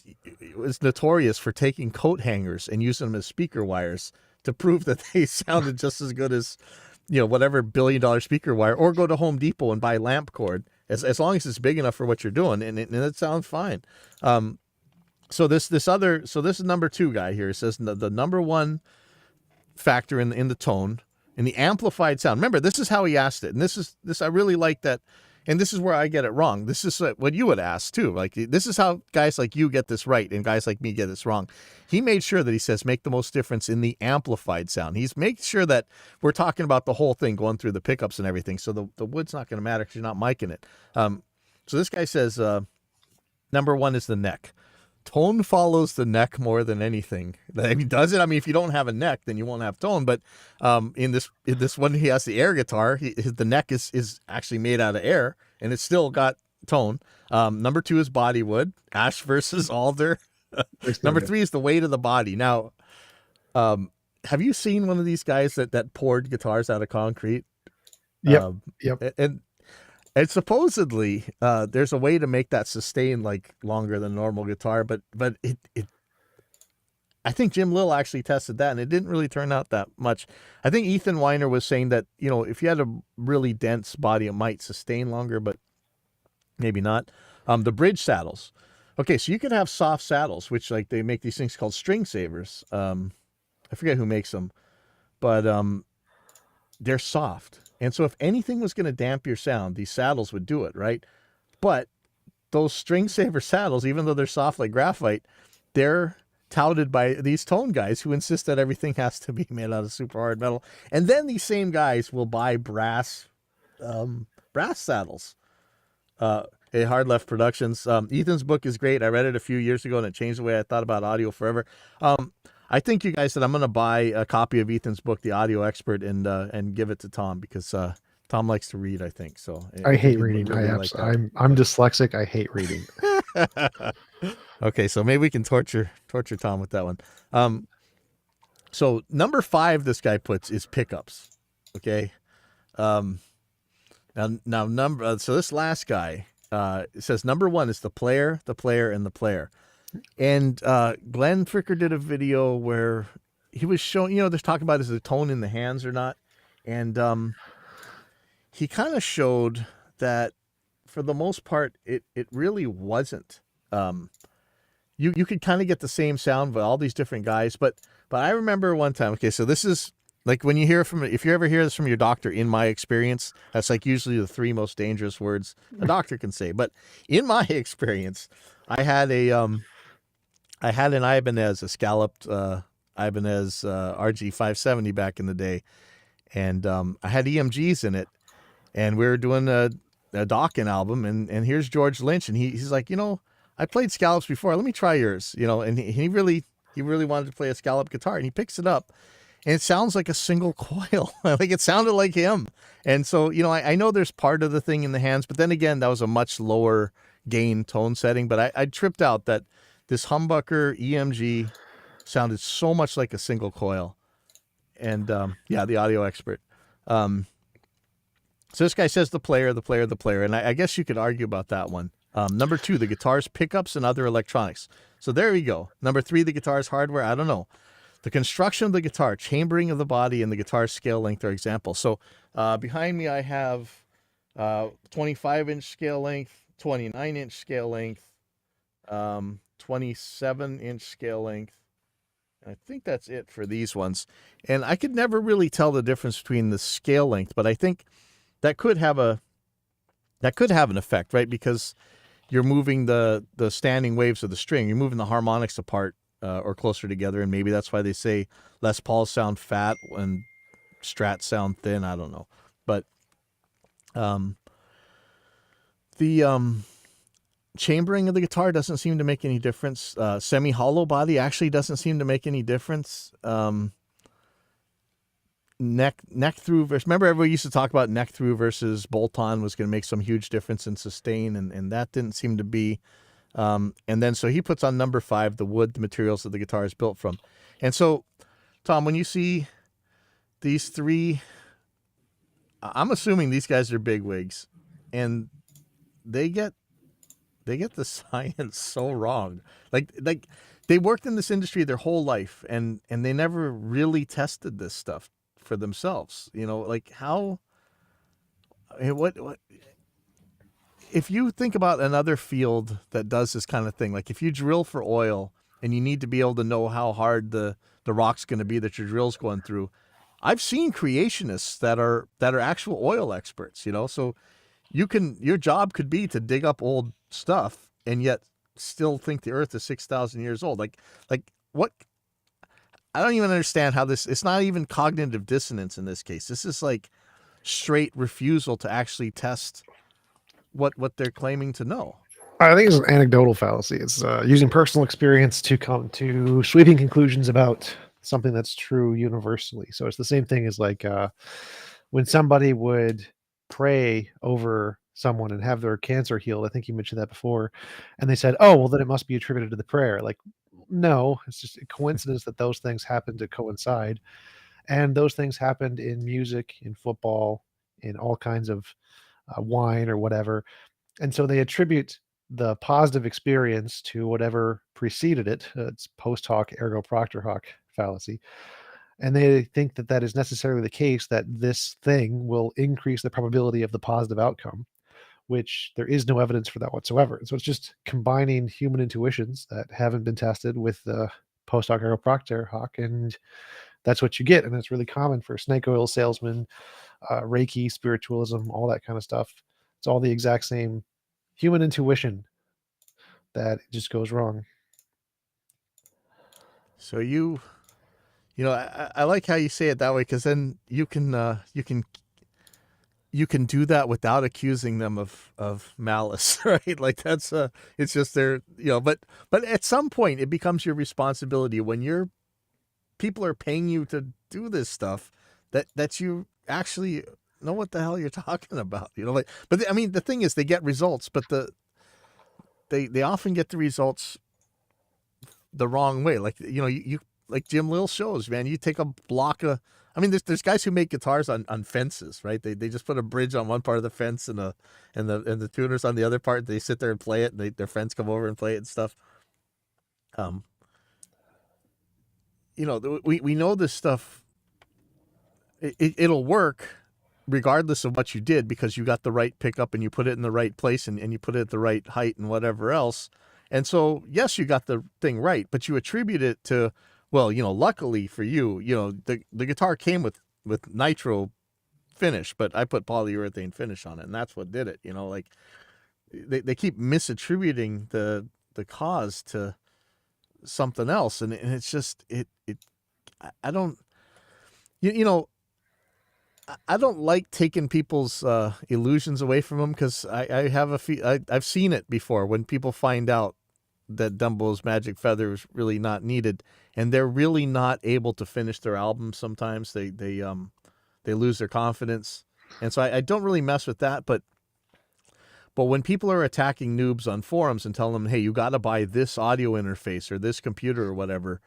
was notorious for taking coat hangers and using them as speaker wires to prove that they sounded just as good as whatever $1 billion speaker wire, or go to Home Depot and buy lamp cord as long as it's big enough for what you're doing, and it sounds fine. So this is number 2 guy here. It says the number 1 factor in the tone, in the amplified sound. Remember, this is how he asked it, and this I really like that. And this is where I get it wrong. This is what you would ask too. Like, this is how guys like you get this right and guys like me get this wrong. He made sure that he says make the most difference in the amplified sound. He's making sure that we're talking about the whole thing going through the pickups and everything. So the wood's not going to matter because you're not micing it. So this guy says number 1 is the neck. Tone follows the neck more than anything. I mean, does it? I mean, if you don't have a neck, then you won't have tone. But in this one, he has the air guitar. The neck is actually made out of air, and it's still got tone. Number 2 is body wood. Ash versus alder. Number 3 is the weight of the body. Now, have you seen one of these guys that poured guitars out of concrete? Yep. And supposedly, there's a way to make that sustain like longer than a normal guitar, but I think Jim Lill actually tested that, and it didn't really turn out that much. I think Ethan Weiner was saying that if you had a really dense body, it might sustain longer, but maybe not. The bridge saddles. Okay, so you could have soft saddles, which like they make these things called string savers. I forget who makes them, but they're soft. And so if anything was going to damp your sound, these saddles would do it, right? But those string saver saddles, even though they're soft like graphite, they're touted by these tone guys who insist that everything has to be made out of super hard metal. And then these same guys will buy brass saddles. Hard Left Productions. Ethan's book is great. I read it a few years ago, and it changed the way I thought about audio forever. I think you guys said I'm going to buy a copy of Ethan's book, The Audio Expert, and give it to Tom because Tom likes to read, I think. So I hate reading. I'm dyslexic. I hate reading. Okay, so maybe we can torture Tom with that one. So number 5 this guy puts is pickups. Okay. So this last guy says number 1 is the player, and the player. And Glenn Fricker did a video where he was showing, they're talking about is the tone in the hands or not. And he kind of showed that for the most part, it really wasn't. You could kind of get the same sound by all these different guys. But I remember one time, okay, so this is like when you hear if you ever hear this from your doctor, in my experience, that's like usually the 3 most dangerous words a doctor can say. But in my experience, I had an Ibanez, a scalloped Ibanez RG570 back in the day, and I had EMGs in it, and we were doing a Dawkins album, and here's George Lynch, and he's like, I played scallops before, let me try yours, and he really wanted to play a scallop guitar, and he picks it up, and it sounds like a single coil. Like it sounded like him. And so, I know there's part of the thing in the hands, but then again, that was a much lower gain tone setting, but I tripped out that this humbucker EMG sounded so much like a single coil. And the Audio Expert. So this guy says the player. And I guess you could argue about that one. Number 2, the guitar's pickups and other electronics. So there we go. Number 3, the guitar's hardware. I don't know. The construction of the guitar, chambering of the body, and the guitar's scale length are examples. So behind me I have 25-inch scale length, 29-inch scale length, 27-inch scale length. I think that's it for these ones. And I could never really tell the difference between the scale length, but I think that could have an effect, right? Because you're moving the standing waves of the string. You're moving the harmonics apart or closer together, and maybe that's why they say Les Pauls sound fat and Strats sound thin. I don't know, but the chambering of the guitar doesn't seem to make any difference. Semi-hollow body actually doesn't seem to make any difference. Neck through versus, remember everybody used to talk about neck through versus bolt on was going to make some huge difference in sustain, and that didn't seem to be. And then so he puts on number 5, the wood, the materials that the guitar is built from. And so, Tom, when you see these 3, I'm assuming these guys are bigwigs, and they get the science so wrong. Like they worked in this industry their whole life, and they never really tested this stuff for themselves. Like how, what if you think about another field that does this kind of thing, like if you drill for oil and you need to be able to know how hard the rock's going to be that your drill's going through. I've seen creationists that are actual oil experts, so your job could be to dig up old stuff and yet still think the earth is 6,000 years old. Like what? I don't even understand how it's not even cognitive dissonance in this case. This is like straight refusal to actually test what they're claiming to know. I think it's an anecdotal fallacy. It's using personal experience to come to sweeping conclusions about something that's true universally. So it's the same thing as like when somebody would pray over someone and have their cancer healed. I think you mentioned that before. And they said, oh, well, then it must be attributed to the prayer. Like, no, it's just a coincidence that those things happen to coincide. And those things happened in music, in football, in all kinds of wine or whatever. And so they attribute the positive experience to whatever preceded it. It's post hoc ergo propter hoc fallacy. And they think that that is necessarily the case, that this thing will increase the probability of the positive outcome, which there is no evidence for that whatsoever. And so it's just combining human intuitions that haven't been tested with the post hoc ergo propter hoc, and that's what you get. And it's really common for snake oil salesmen, Reiki, spiritualism, all that kind of stuff. It's all the exact same human intuition that just goes wrong. So I like how you say it that way, because then you can do that without accusing them of malice, right? Like that's it's just their, but at some point it becomes your responsibility when people are paying you to do this stuff that you actually know what the hell you're talking about, but I mean, the thing is they get results, but they often get the results the wrong way. Like, you like Jim Lill shows, man, you take a block of, I mean, there's guys who make guitars on fences, right? They just put a bridge on one part of the fence and the tuners on the other part. They sit there and play it, and their friends come over and play it and stuff. We know this stuff. It'll work regardless of what you did, because you got the right pickup and you put it in the right place and you put it at the right height and whatever else. And so, yes, you got the thing right, but you attribute it to, well, luckily for you, the guitar came with nitro finish, but I put polyurethane finish on it, and that's what did it. Like they keep misattributing the cause to something else, and it's just I don't I don't like taking people's illusions away from them, because I have I've seen it before when people find out that Dumbo's Magic Feather is really not needed, and they're really not able to finish their album. Sometimes they lose their confidence, and so I don't really mess with that. But when people are attacking noobs on forums and telling them, hey, you got to buy this audio interface or this computer or whatever,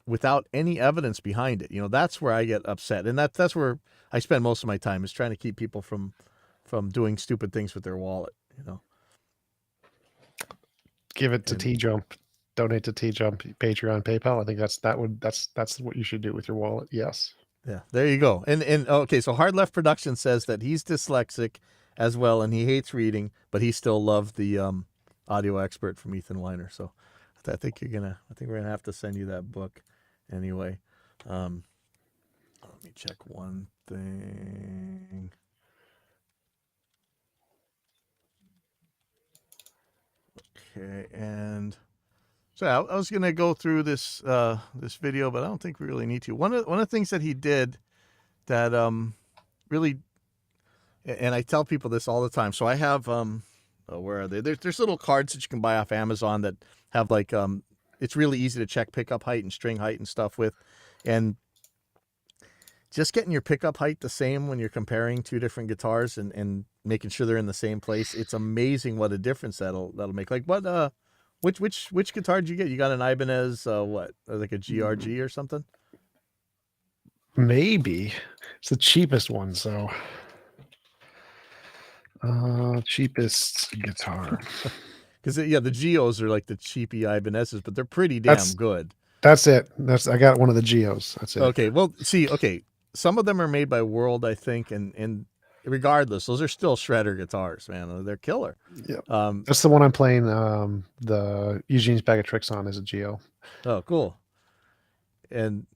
without any evidence behind it, that's where I get upset, and that's where I spend most of my time, is trying to keep people from doing stupid things with their wallet. Give it to TJump. Donate to TJump, Patreon, PayPal. I think that's what you should do with your wallet. Yes. Yeah, there you go. And okay, so Hard Left Production says that he's dyslexic as well, and he hates reading, but he still loved the audio expert from Ethan Weiner. So I think we're gonna have to send you that book anyway. Let me check one thing. Okay, and so I was gonna go through this this video, but I don't think we really need to. One of the things that he did that really, and I tell people this all the time. So I have where are they? There's little cards that you can buy off Amazon that have like it's really easy to check pickup height and string height and stuff with, and just getting your pickup height the same when you're comparing two different guitars and making sure they're in the same place. It's amazing what a difference that'll make. Like what which guitar did you get? You got an Ibanez what? Like a GRG or something? Maybe it's the cheapest one. So, cheapest guitar. Because yeah, the Geos are like the cheapy Ibanez's, but they're pretty damn good. That's it. I got one of the Geos. That's it. Okay, well, see, okay, some of them are made by World, I think, and regardless, those are still shredder guitars, man. They're killer. Yeah, that's the one I'm playing. The Eugene's Bag of Tricks on is a Geo. Oh, cool. And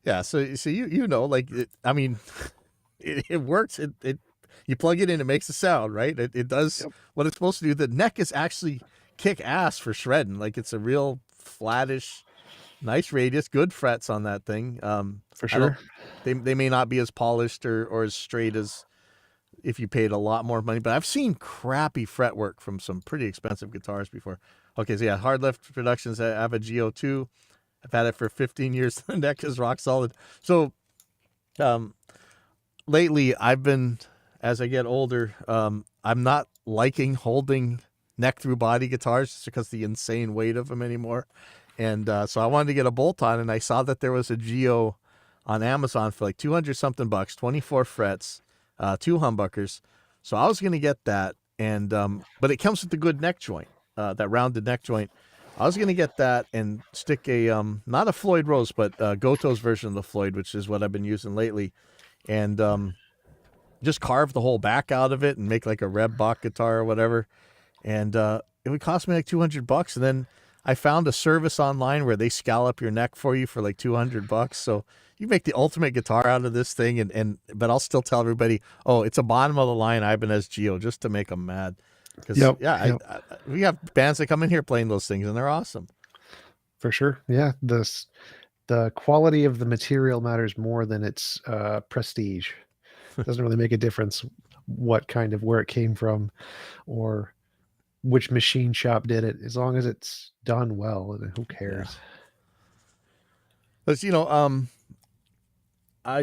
yeah, so you know, like I mean, it works. It you plug it in, it makes a sound, right? It does what it's supposed to do. The neck is actually kick ass for shredding. Like it's a real flattish, nice radius, good frets on that thing. For sure. They may not be as polished or as straight as if you paid a lot more money, but I've seen crappy fretwork from some pretty expensive guitars before. Okay, so yeah, Hard Left Productions. I have a Geo 2. I've had it for 15 years. The neck is rock solid. So, lately I've been, as I get older, I'm not liking holding neck through body guitars just because the insane weight of them anymore. And so I wanted to get a bolt on, and I saw that there was a Geo on Amazon for like 200 something bucks, 24 frets, 2 humbuckers. So I was going to get that. And, but it comes with the good neck joint, that rounded neck joint. I was going to get that and stick a, not a Floyd Rose, but Goto's version of the Floyd, which is what I've been using lately. And just carve the whole back out of it and make like a Reb Bach guitar or whatever. And it would cost me like 200 bucks. And then I found a service online where they scallop your neck for you for like 200 bucks. So you make the ultimate guitar out of this thing. But I'll still tell everybody, oh, it's a bottom of the line Ibanez Geo, just to make them mad. Because we have bands that come in here playing those things, and they're awesome. For sure. Yeah. The quality of the material matters more than its prestige. It doesn't really make a difference where it came from or which machine shop did it. As long as it's done well, who cares? Yeah. I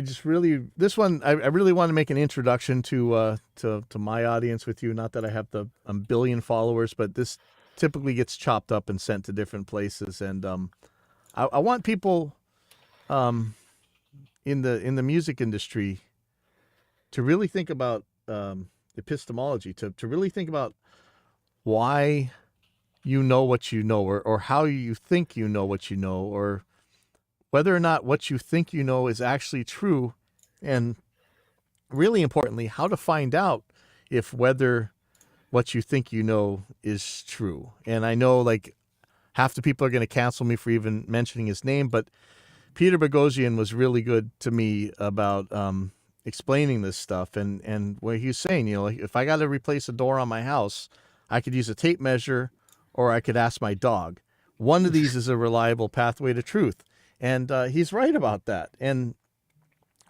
really want to make an introduction to my audience with you. Not that I have the billion followers, but this typically gets chopped up and sent to different places. And I want people in the music industry to really think about epistemology, to really think about why you know what you know, or how you think you know what you know, or whether or not what you think you know is actually true, and really importantly, how to find out if whether what you think you know is true. And I know like half the people are going to cancel me for even mentioning his name, but Peter Boghossian was really good to me about explaining this stuff, and what he was saying, like if I got to replace a door on my house, I could use a tape measure or I could ask my dog. One of these is a reliable pathway to truth. And he's right about that. And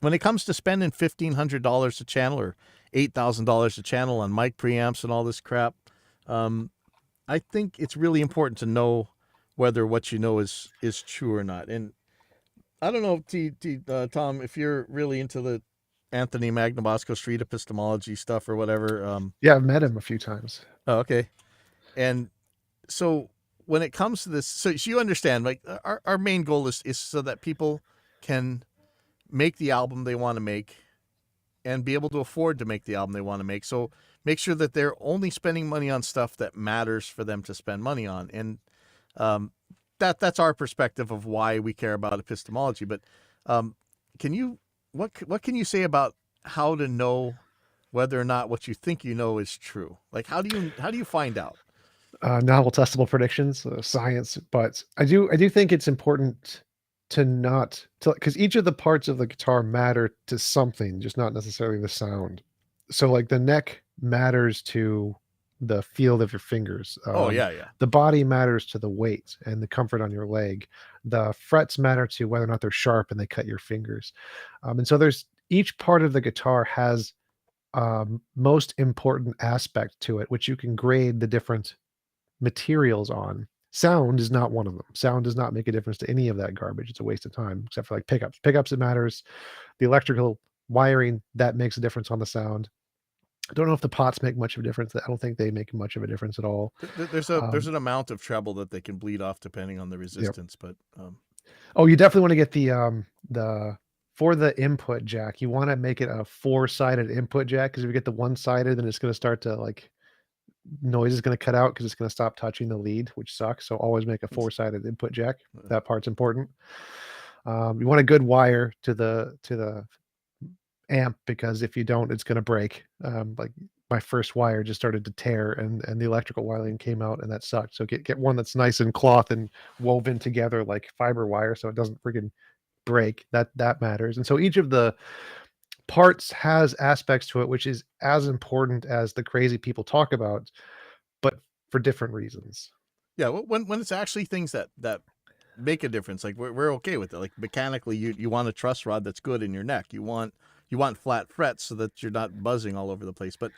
when it comes to spending $1,500 a channel or $8,000 a channel on mic preamps and all this crap, I think it's really important to know whether what you know is true or not. And I don't know, Tom, if you're really into the Anthony Magnabosco Street epistemology stuff or whatever. Yeah, I've met him a few times. Oh, okay. And so when it comes to this, so you understand, like our main goal is so that people can make the album they want to make and be able to afford to make the album they want to make. So make sure that they're only spending money on stuff that matters for them to spend money on. And that's our perspective of why we care about epistemology. But can you what can you say about how to know whether or not what you think you know is true? Like how do you find out? Novel testable predictions, science, but I do think it's important to not to because each of the parts of the guitar matter to something, just not necessarily the sound. So like the neck matters to the feel of your fingers. Oh yeah, yeah. The body matters to the weight and the comfort on your leg. The frets matter to whether or not they're sharp and they cut your fingers. And so there's each part of the guitar has most important aspect to it, which you can grade the different materials on. Sound is not one of them. Sound does not make a difference to any of that garbage. It's a waste of time, except for like pickups. Pickups, it matters. The electrical wiring, that makes a difference on the sound. I don't know if the pots make much of a difference. I don't think they make much of a difference at all. There's an amount of treble that they can bleed off depending on the resistance, but Oh, you definitely want to get the for the input jack, you want to make it a four-sided input jack, because if you get the one-sided, then it's going to start to like noise is going to cut out because it's going to stop touching the lead, which sucks. So always make a four-sided input jack. That part's important. You want a good wire to the amp, because if you don't, it's going to break. Like my first wire just started to tear, and the electrical wiring came out, and that sucked. So get one that's nice and cloth and woven together like fiber wire, so it doesn't freaking break. That matters. And so each of the parts has aspects to it which is as important as the crazy people talk about, but for different reasons. yeah, when it's actually things that make a difference, like we're okay with it. Like mechanically, you want a truss rod that's good in your neck. You want flat frets so that you're not buzzing all over the place. But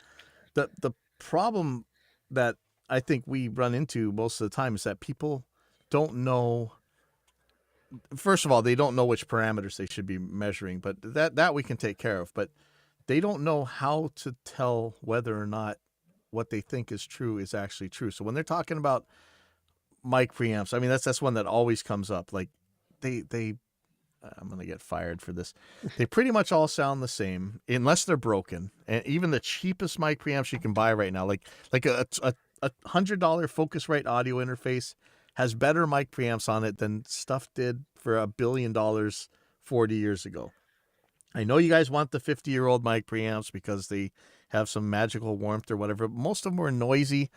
the problem that I think we run into most of the time is that people don't know. First of all, they don't know which parameters they should be measuring, but that we can take care of. But they don't know how to tell whether or not what they think is true is actually true. So when they're talking about mic preamps, I mean that's one that always comes up. Like they I'm gonna get fired for this. They pretty much all sound the same unless they're broken. And even the cheapest mic preamps you can buy right now, like a $100 Focusrite audio interface, has better mic preamps on it than stuff did for $1 billion 40 years ago. I know you guys want the 50-year-old mic preamps because they have some magical warmth or whatever. Most of them are noisy.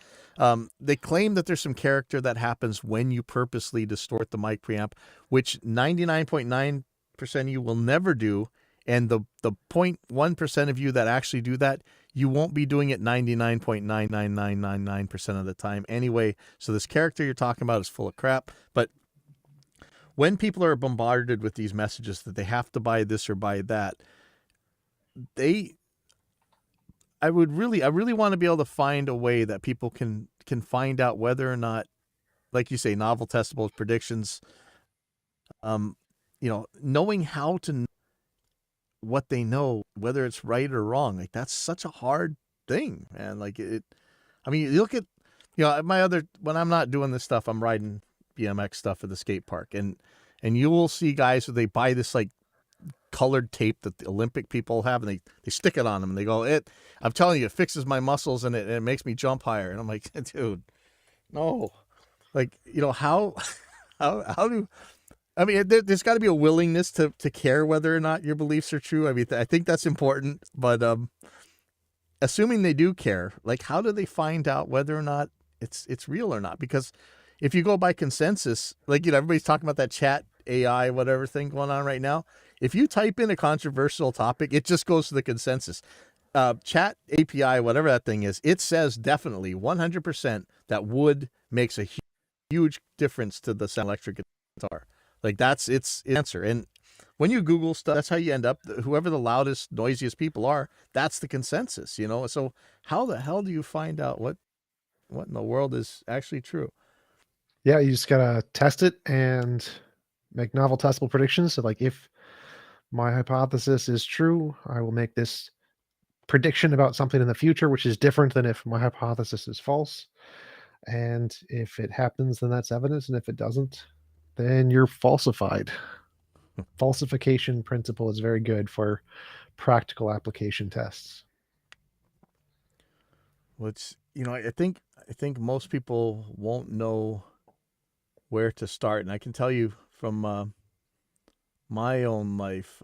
They claim that there's some character that happens when you purposely distort the mic preamp, which 99.9% of you will never do. And the 0.1% of you that actually do that, you won't be doing it 99.99999% of the time anyway. So this character you're talking about is full of crap. But when people are bombarded with these messages that they have to buy this or buy that, I really want to be able to find a way that people can find out whether or not, like you say, novel testable predictions, knowing how to know what they know, whether it's right or wrong. Like that's such a hard thing, man. Like it, I mean, you look at, when I'm not doing this stuff, I'm riding BMX stuff at the skate park, and you will see guys who they buy this like colored tape that the Olympic people have, and they stick it on them, and they go, I'm telling you, it fixes my muscles and it makes me jump higher. And I'm like, dude, no. Like, how do, I mean, there's got to be a willingness to care whether or not your beliefs are true. I mean, I think that's important, but assuming they do care, like, how do they find out whether or not it's real or not? Because if you go by consensus, like, everybody's talking about that chat AI, whatever thing going on right now. If you type in a controversial topic, it just goes to the consensus. Chat API, whatever that thing is, it says definitely 100% that wood makes a huge difference to the sound electric guitar. Like that's its answer. And when you Google stuff, that's how you end up. Whoever the loudest, noisiest people are, that's the consensus, So how the hell do you find out what in the world is actually true? Yeah, you just gotta test it and make novel testable predictions. So like if my hypothesis is true, I will make this prediction about something in the future, which is different than if my hypothesis is false. And if it happens, then that's evidence. And if it doesn't, then you're falsified. Falsification principle is very good for practical application tests. Well, I think most people won't know where to start. And I can tell you from my own life,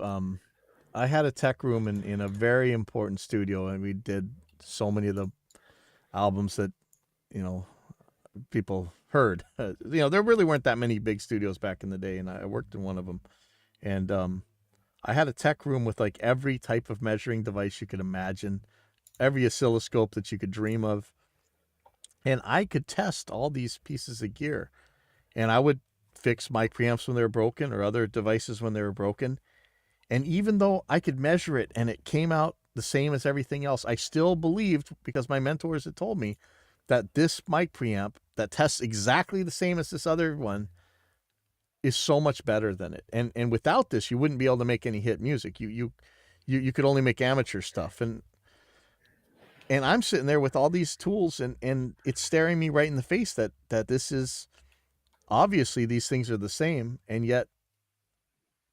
I had a tech room in a very important studio, and we did so many of the albums that you know people heard. There really weren't that many big studios back in the day, and I worked in one of them. And I had a tech room with like every type of measuring device you could imagine, every oscilloscope that you could dream of, and I could test all these pieces of gear. And I would fix mic preamps when they were broken or other devices when they were broken. And even though I could measure it and it came out the same as everything else, I still believed, because my mentors had told me, that this mic preamp that tests exactly the same as this other one is so much better than it. And without this, you wouldn't be able to make any hit music. You could only make amateur stuff. And I'm sitting there with all these tools, and it's staring me right in the face that this is obviously, these things are the same, and yet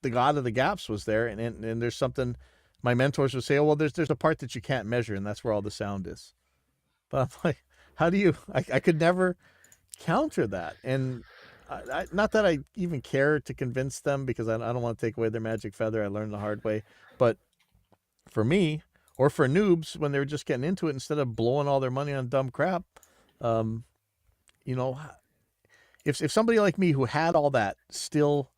the God of the gaps was there, and there's something. My mentors would say, "Oh, well, there's a part that you can't measure, and that's where all the sound is." But I'm like, how do you? I could never counter that, and not that I even care to convince them, because I don't want to take away their magic feather. I learned the hard way. But for me, or for noobs when they're just getting into it, instead of blowing all their money on dumb crap, um, you know, if somebody like me who had all that still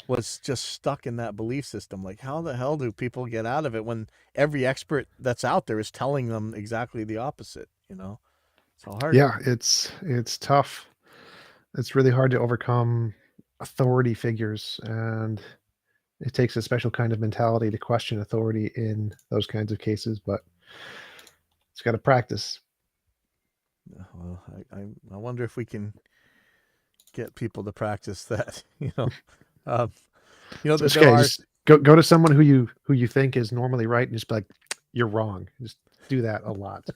was just stuck in that belief system, like how the hell do people get out of it when every expert that's out there is telling them exactly the opposite? It's hard. Yeah, it's tough. It's really hard to overcome authority figures, and it takes a special kind of mentality to question authority in those kinds of cases, but it's got to practice. Well, I wonder if we can get people to practice that. Um, It's that okay. Just go to someone who you think is normally right, and just be like, "You're wrong." Just do that a lot.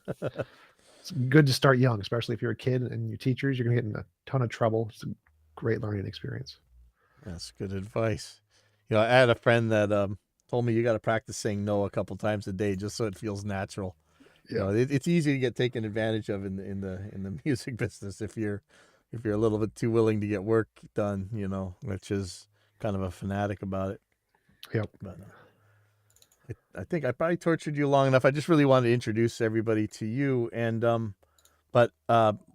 It's good to start young, especially if you're a kid and your teachers. You're gonna get in a ton of trouble. It's a great learning experience. That's good advice. I had a friend that told me you got to practice saying no a couple times a day just so it feels natural. Yeah. It's easy to get taken advantage of in the music business if you're a little bit too willing to get work done, which is kind of a fanatic about it. Yep. But I think I probably tortured you long enough. I just really wanted to introduce everybody to you. And but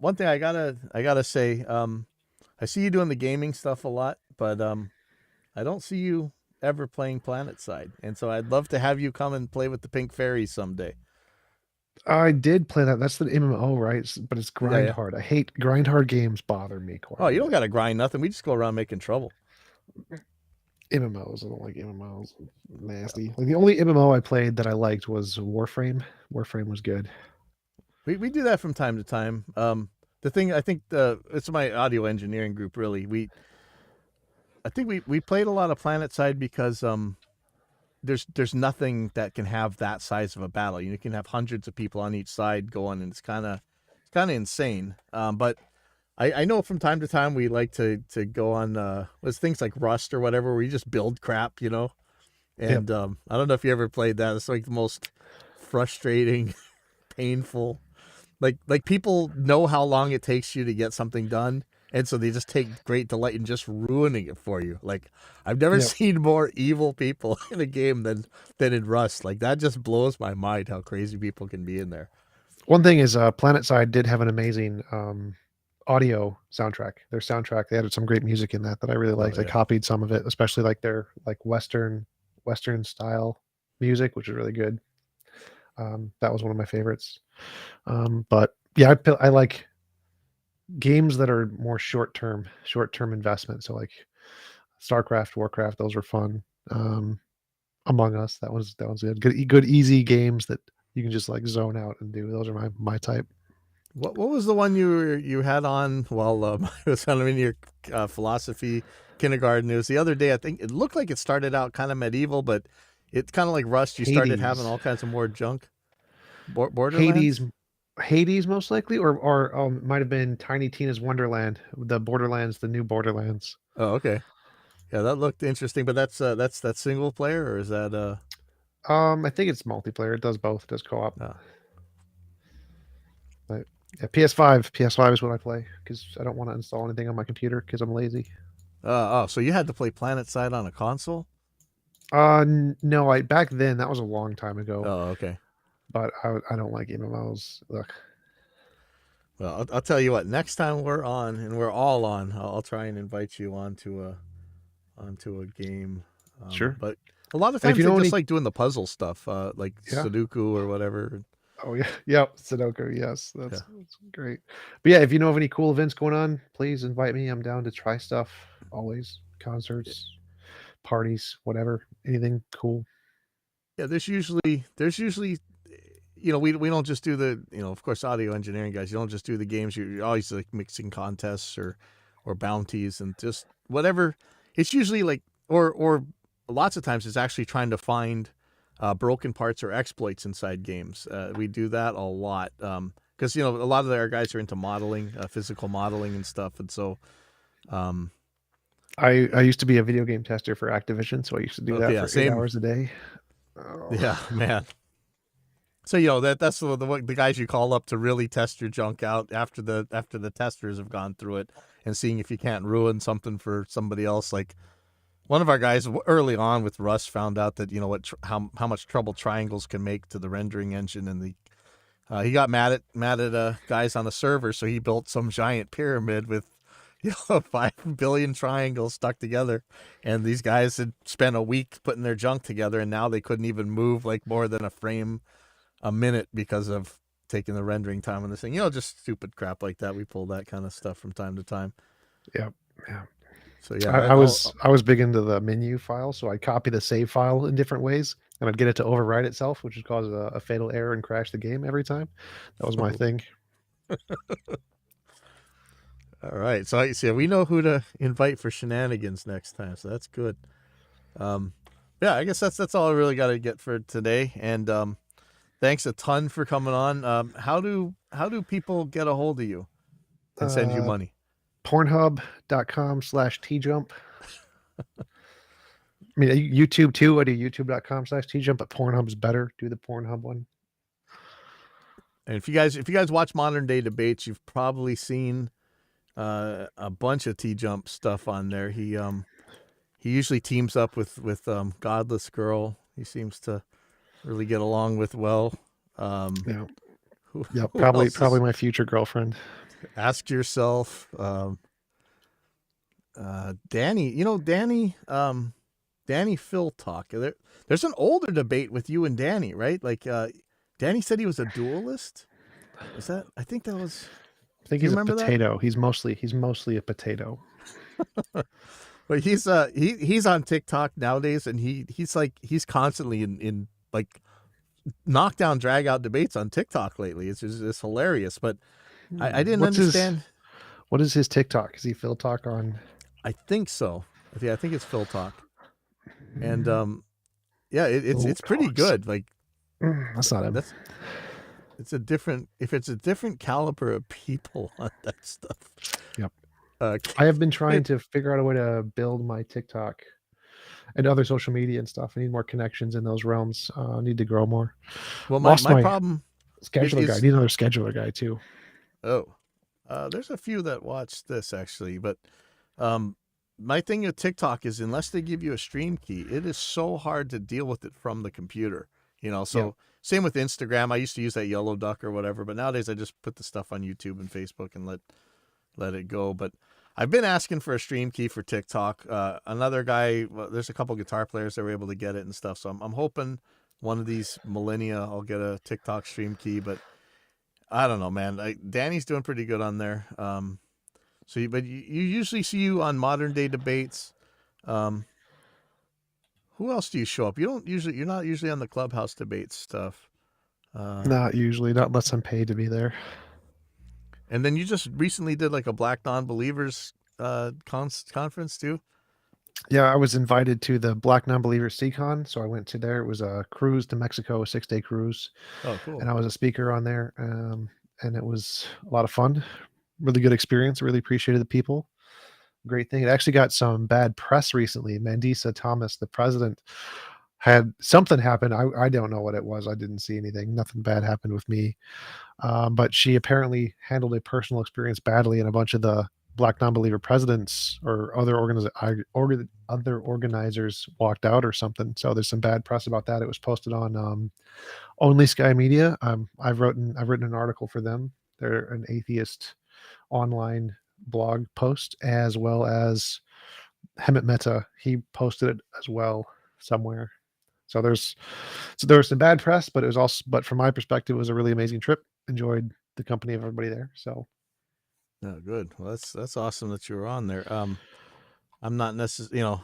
one thing I gotta say, I see you doing the gaming stuff a lot, but I don't see you ever playing PlanetSide. And so I'd love to have you come and play with the Pink Fairies someday. I did play that. That's the MMO, right? But it's grind Yeah. hard. I hate grind hard games. Bother me quite. Oh, you don't got to grind nothing. We just go around making trouble. MMOs. I don't like MMOs. Nasty. Like the only MMO I played that I liked was Warframe. Warframe was good. We do that from time to time. The thing I think it's my audio engineering group. Really, I think we played a lot of PlanetSide because there's nothing that can have that size of a battle. You can have hundreds of people on each side going, and it's kind of insane. But I know from time to time we like to go on was things like Rust or whatever, where you just build crap, And Yep. I don't know if you ever played that. It's like the most frustrating, painful. Like people know how long it takes you to get something done, and so they just take great delight in just ruining it for you. Like I've never Yep. seen more evil people in a game than in Rust. Like that just blows my mind how crazy people can be in there. One thing is, PlanetSide did have an amazing audio soundtrack. Their soundtrack, they added some great music in that I really liked. I yeah. copied some of it, especially like their Western style music, which is really good. That was one of my favorites. But yeah, I like games that are more short term investment. So like StarCraft, Warcraft, those were fun. Among Us, that was good. Good easy games that you can just like zone out and do. Those are my type. What was the one you had on while I was kind of in your philosophy kindergarten? It was the other day. I think it looked like it started out kind of medieval, but it's kind of like Rust. You started having all kinds of more junk. Borderlands? Hades most likely, or might have been Tiny Tina's Wonderland, the Borderlands, the new Borderlands. Oh, okay. Yeah, that looked interesting. But that's that single player, or is that I think it's multiplayer. It does both. It does co-op. Oh. But yeah, PS5 is what I play because I don't want to install anything on my computer because I'm lazy. So you had to play PlanetSide on a console? No, back then that was a long time ago, Oh, okay. but I don't like MMOs. Look, Well, I'll tell you what. Next time we're on, and we're all on, I'll try and invite you onto a game. sure. But a lot of And if times you they know just any, like doing the puzzle stuff, like yeah. Sudoku or whatever. Oh yeah, yeah, Sudoku. Yes, Yeah. that's great. But yeah, if you know of any cool events going on, please invite me. I'm down to try stuff. Always concerts, parties, whatever, anything cool. Yeah, there's usually we don't just do the of course audio engineering guys. You don't just do the games. You're always like mixing contests or bounties and just whatever. It's usually like or lots of times it's actually trying to find broken parts or exploits inside games. We do that a lot because a lot of our guys are into modeling, physical modeling and stuff, and so I used to be a video game tester for Activision, so I used to do that yeah, for 8 same. hours a day. Oh, Yeah, man. So that's the guys you call up to really test your junk out after the testers have gone through it and seeing if you can't ruin something for somebody else. Like one of our guys early on with Rust found out that how much trouble triangles can make to the rendering engine, and he got mad at guys on the server, so he built some giant pyramid with 5 billion triangles stuck together, and these guys had spent a week putting their junk together, and now they couldn't even move like more than a frame a minute because of taking the rendering time on this thing. Just stupid crap like that. We pull that kind of stuff from time to time. yeah. So yeah, I was big into the menu file, so I'd copy the save file in different ways, and I'd get it to overwrite itself, which would cause a fatal error and crash the game every time. That was my thing. all right. So we know who to invite for shenanigans next time. So that's good. Yeah, I guess that's all I really got to get for today. And thanks a ton for coming on. How do people get a hold of you and send you money? Pornhub.com/TJump. I mean, YouTube too. I do youtube.com/TJump, but Pornhub's better. Do the Pornhub one. And if you guys watch Modern Day Debates, you've probably seen a bunch of TJump stuff on there. He usually teams up with Godless Girl. He seems to really get along with well. Yeah. Who Probably my future girlfriend. Ask yourself. Danny. Danny Phil talk. There's an older debate with you and Danny, right? Like Danny said he was a duelist. Was that? I think that was. I think he's a potato. He's mostly a potato. But he's on TikTok nowadays, and he's constantly in like knockdown drag out debates on TikTok lately. It's hilarious. But I didn't understand. What is his TikTok? Is he Phil Talk on? I think so. Yeah, I think it's Phil Talk. And yeah, it's pretty good. Like that's not him. It's a different caliber of people on that stuff. Yep. I have been trying to figure out a way to build my TikTok and other social media and stuff. I need more connections in those realms. I need to grow more. Well, my problem scheduler guy. I need another scheduler guy too. Oh, there's a few that watch this actually, but my thing with TikTok is unless they give you a stream key, it is so hard to deal with it from the computer. So same with Instagram. I used to use that yellow duck or whatever, but nowadays I just put the stuff on YouTube and Facebook and let it go. But I've been asking for a stream key for TikTok. Another guy, there's a couple guitar players that were able to get it and stuff. So I'm hoping one of these millennia I'll get a TikTok stream key, but I don't know, man. Danny's doing pretty good on there. But you usually see you on Modern Day Debates. Who else do you show up? You're not usually on the Clubhouse Debates stuff. Not usually, not unless I'm paid to be there. And then you just recently did like a Black Non-Believers conference too. Yeah, I was invited to the Black Non-Believers CCon, so I went to there. It was a cruise to Mexico, a 6-day cruise. Oh, cool. And I was a speaker on there, and it was a lot of fun. Really good experience. Really appreciated the people. Great thing. It actually got some bad press recently. Mandisa Thomas, the president, had something happen. I don't know what it was. I didn't see anything. Nothing bad happened with me. But she apparently handled a personal experience badly, and a bunch of the Black non-believer presidents or other other organizers walked out or something. So there's some bad press about that. It was posted on Only Sky Media. I've written an article for them. They're an atheist online blog post, as well as Hemet Meta. He posted it as well somewhere. So there was some bad press, but it was also, but from my perspective, it was a really amazing trip. Enjoyed the company of everybody there. So Yeah, good. Well, that's awesome that you were on there. I'm not necessarily,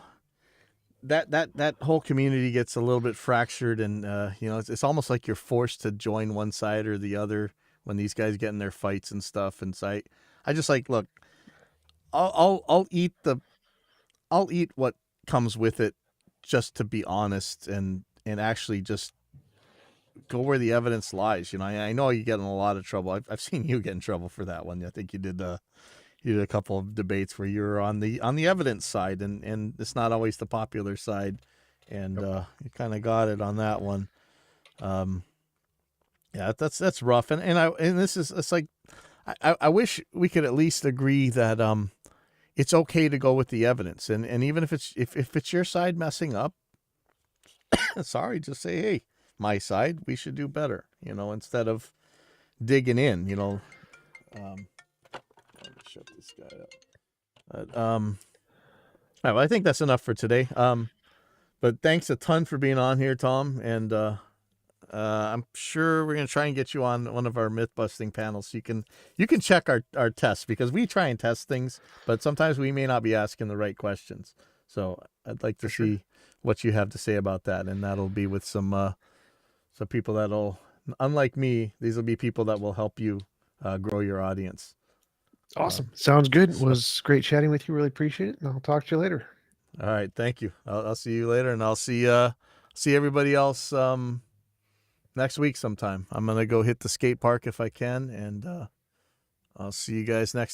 that whole community gets a little bit fractured, and it's almost like you're forced to join one side or the other when these guys get in their fights and stuff. And so I just like, look, I'll eat what comes with it, just to be honest and actually just go where the evidence lies. I know you get in a lot of trouble. I've seen you get in trouble for that one. I think you did a couple of debates where you were on the evidence side, and it's not always the popular side, and you kind of got it on that one. Yeah, that's rough, and this is, it's like, I wish we could at least agree that it's okay to go with the evidence, and even if it's your side messing up, sorry, just say, hey, my side, we should do better, instead of digging in, shut this guy up. But, all right, well, I think that's enough for today. But thanks a ton for being on here, Tom, and I'm sure we're gonna try and get you on one of our myth busting panels. So you can check our tests, because we try and test things, but sometimes we may not be asking the right questions. So I'd like to see what you have to say about that, and that'll be with some people that'll, unlike me, these will be people that will help you grow your audience. awesome. Sounds good. It was great chatting with you. Really appreciate it. And I'll talk to you later. All right. Thank you. I'll see you later, and I'll see everybody else next week sometime. I'm going to go hit the skate park if I can, and I'll see you guys next